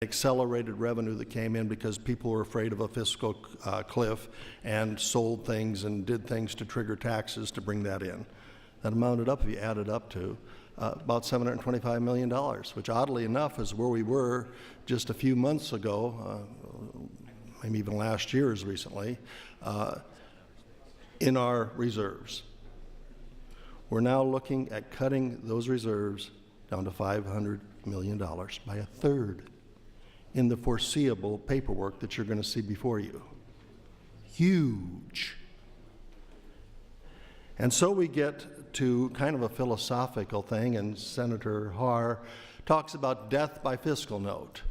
accelerated revenue that came in because people were afraid of a fiscal cliff and sold things and did things to trigger taxes to bring that in. That amounted up, if you add it up to, about $725 million, which oddly enough is where we were just a few months ago, maybe even last year as recently, in our reserves. We're now looking at cutting those reserves down to $500 million by a third in the foreseeable paperwork that you're going to see before you. Huge. And so we get to kind of a philosophical thing, and Senator Haar talks about death by fiscal note.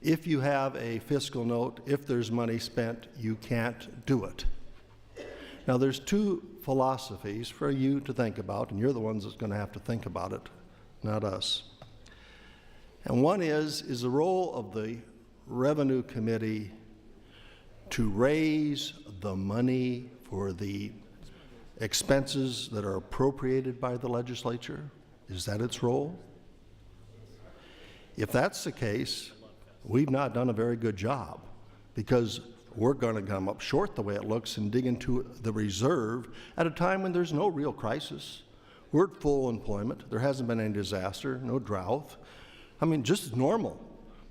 If you have a fiscal note, if there's money spent, you can't do it. Now, there's two philosophies for you to think about, and you're the ones that's going to have to think about it, not us. And one is the role of the Revenue Committee to raise the money for the expenses that are appropriated by the legislature? Is that its role? If that's the case, we've not done a very good job, because we're going to come up short the way it looks and dig into the reserve at a time when there's no real crisis. We're at full employment. There hasn't been any disaster, no drought. I mean, just normal.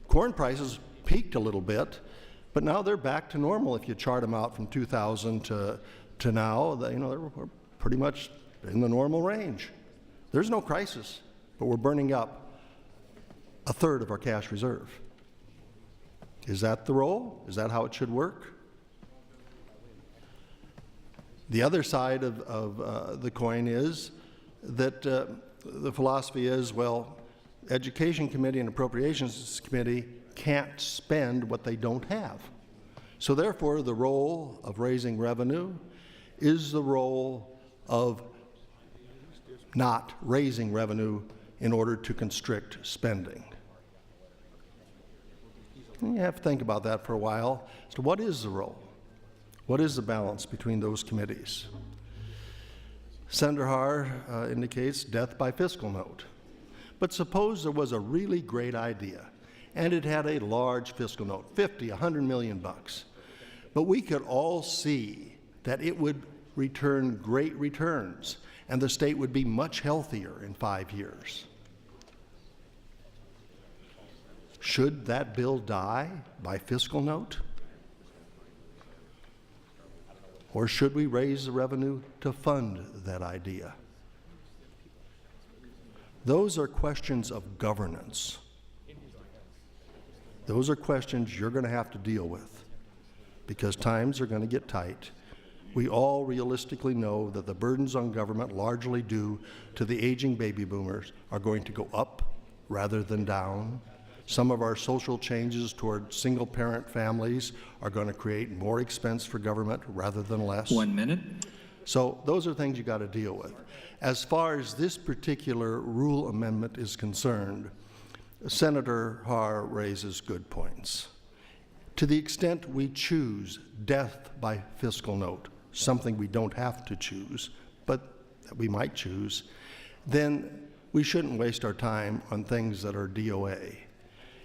Corn prices peaked a little bit, but now they're back to normal if you chart them out from 2000 to now. They're pretty much in the normal range. There's no crisis, but we're burning up a third of our cash reserve. Is that the role? Is that how it should work? The other side of the coin is that the philosophy is, well, Education Committee and Appropriations Committee can't spend what they don't have. So therefore, the role of raising revenue is the role of not raising revenue in order to constrict spending. You have to think about that for a while. So what is the role? What is the balance between those committees? Senator Haar indicates death by fiscal note. But suppose there was a really great idea, and it had a large fiscal note, 50, 100 million bucks. But we could all see that it would return great returns, and the state would be much healthier in 5 years. Should that bill die by fiscal note? Or should we raise the revenue to fund that idea? Those are questions of governance. Those are questions you're going to have to deal with, because times are going to get tight. We all realistically know that the burdens on government, largely due to the aging baby boomers, are going to go up rather than down. Some of our social changes toward single-parent families are going to create more expense for government rather than less. 1 minute. So those are things you got to deal with. As far as this particular rule amendment is concerned, Senator Haar raises good points. To the extent we choose death by fiscal note, something we don't have to choose, but that we might choose, then we shouldn't waste our time on things that are DOA.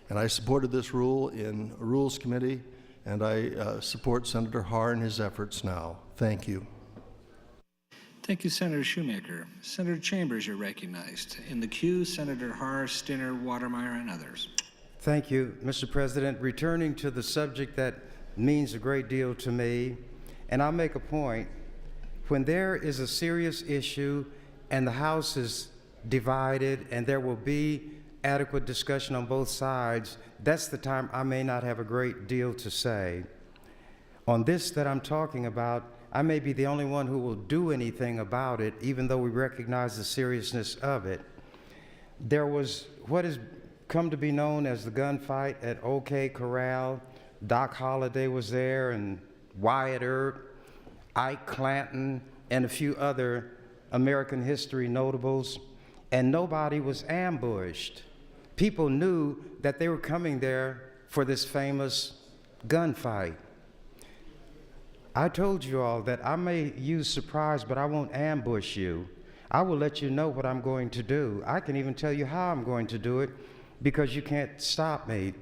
And I supported this rule in Rules Committee, and I support Senator Haar in his efforts now. Thank you. Thank you, Senator Shoemaker. Senator Chambers, you're recognized. In the queue, Senator Haar, Stinner, Watermeyer, and others. Thank you, Mr. President. Returning to the subject that means a great deal to me, and I'll make a point. When there is a serious issue and the House is divided and there will be adequate discussion on both sides, that's the time I may not have a great deal to say. On this that I'm talking about, I may be the only one who will do anything about it, even though we recognize the seriousness of it. There was what has come to be known as the gunfight at OK Corral. Doc Holliday was there, and Wyatt Earp, Ike Clanton, and a few other American history notables, and nobody was ambushed. People knew that they were coming there for this famous gunfight. I told you all that I may use surprise, but I won't ambush you. I will let you know what I'm going to do. I can even tell you how I'm going to do it, because you can't stop me.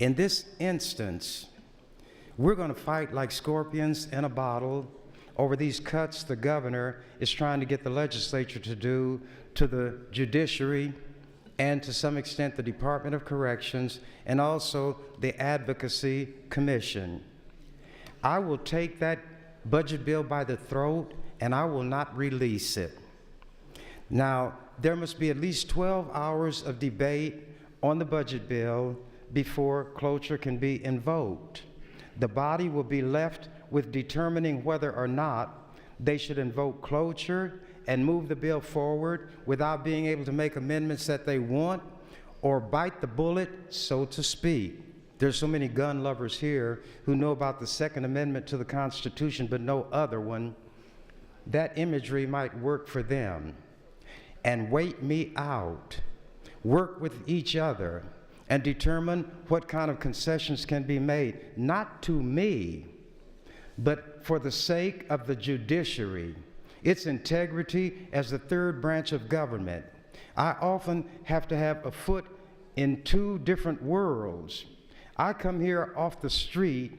In this instance, we're going to fight like scorpions in a bottle over these cuts the governor is trying to get the legislature to do to the judiciary and to some extent the Department of Corrections and also the Advocacy Commission. I will take that budget bill by the throat and I will not release it. Now, there must be at least 12 hours of debate on the budget bill before cloture can be invoked. The body will be left with determining whether or not they should invoke cloture and move the bill forward without being able to make amendments that they want or bite the bullet, so to speak. There's so many gun lovers here who know about the Second Amendment to the Constitution but no other one. That imagery might work for them. And wait me out. Work with each other and determine what kind of concessions can be made, not to me, but for the sake of the judiciary, its integrity as the third branch of government. I often have to have a foot in two different worlds. I come here off the street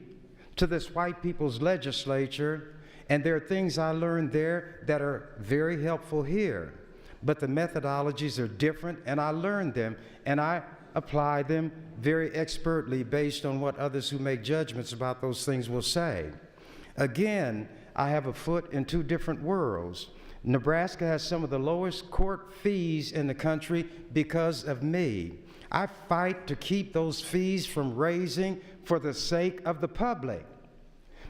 to this white people's legislature, and there are things I learned there that are very helpful here. But the methodologies are different, and I learned them, and I apply them very expertly based on what others who make judgments about those things will say. Again, I have a foot in two different worlds. Nebraska has some of the lowest court fees in the country because of me. I fight to keep those fees from raising for the sake of the public.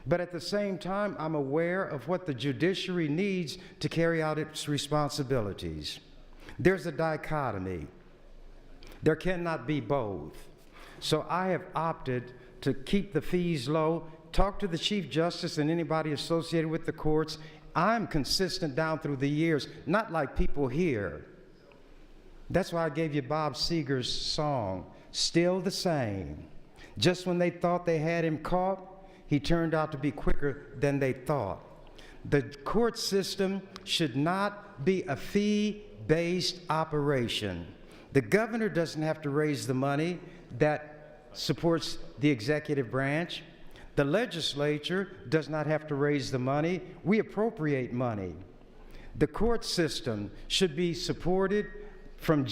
But at the same time, I'm aware of what the judiciary needs to carry out its responsibilities. There's a dichotomy. There cannot be both. So I have opted to keep the fees low, talk to the Chief Justice and anybody associated with the courts. I'm consistent down through the years, not like people here. That's why I gave you Bob Seger's song, Still the Same. Just when they thought they had him caught, he turned out to be quicker than they thought. The court system should not be a fee-based operation. The governor doesn't have to raise the money that supports the executive branch. The legislature does not have to raise the money. We appropriate money. The court system should be supported from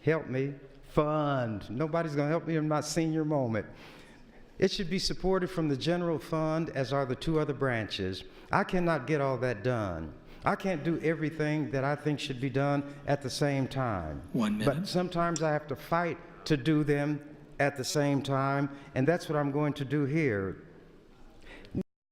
help me, fund. Nobody's going to help me in my senior moment. It should be supported from the general fund, as are the two other branches. I cannot get all that done. I can't do everything that I think should be done at the same time. 1 minute. But sometimes I have to fight to do them at the same time, and that's what I'm going to do here.